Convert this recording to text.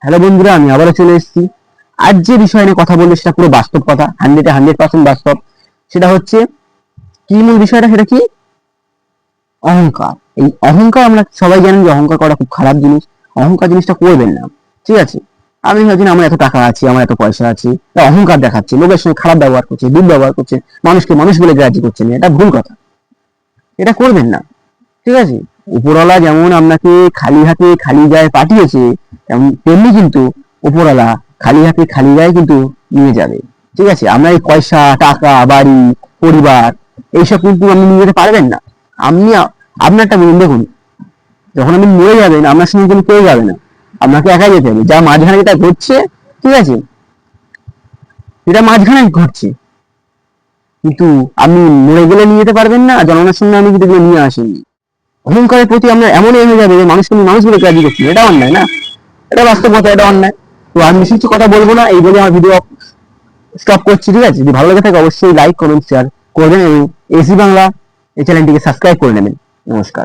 Hello বন্ধুরা, আমি আবারও চলে এসেছি। আজ যে বিষয় নিয়ে কথা বলবো সেটা পুরো বাস্তব কথা, 100% বাস্তব। সেটা হচ্ছে কি মূল বিষয়টা, সেটা কি? অহংকার। এই অহংকার, আমরা সবাই জানেন যে অহংকার করা খুব খারাপ জিনিস। অহংকার জিনিসটা করবেন না, ঠিক আছে? আমি ভাবছেন আমার এত টাকা আছে, আমার এত পয়সা আছে, অহংকার দেখাচ্ছে, লোকের সঙ্গে খারাপ ব্যবহার করছে, দুর্ব্যবহার করছে, মানুষকে মানুষ বলে গ্রাহ্য করছে না, এটা ভুল কথা। এটা করবেন না, ঠিক আছে? উপরওয়ালা যেমন আপনাকে খালি হাতে খালি গায়ে পাঠিয়েছে, তেমনি কিন্তু উপরওয়ালা খালি হাতে খালি গায়ে কিন্তু নিয়ে যাবে, ঠিক আছে? আমরা এই পয়সা, টাকা, বাড়ি, পরিবার, এইসব কিন্তু আপনি নিয়ে যেতে পারবেন না। আপনি আপনারটা বলুন, দেখুন, যখন আপনি মরে যাবেন আপনার সঙ্গে কিন্তু কেউ যাবে না, আপনাকে একাই যেতে হবে। যা মাঝখানে যেটা ঘটছে, ঠিক আছে, যেটা মাঝখানে ঘটছে, কিন্তু আপনি মরে গেলে নিয়ে যেতে পারবেন না, জন্মের সঙ্গে আমি কিন্তু নিয়ে আসেননি। অহংকারের প্রতি আমরা এমন হয়ে যাবে যে মানুষকে মানুষ বলে কাজই করছি, এটা অন্যায় না? এটা বাস্তবতা, এটা অন্যায়। তো আমি বেশি কিছু কথা বলবো না, এই বলে আমার ভিডিও স্টপ করছি, ঠিক আছে? যদি ভালো লাগে থাকে অবশ্যই লাইক, কমেন্ট, শেয়ার করবেন এবং এসি বাংলা এই চ্যানেলটিকে সাবস্ক্রাইব করে নেবেন। নমস্কার।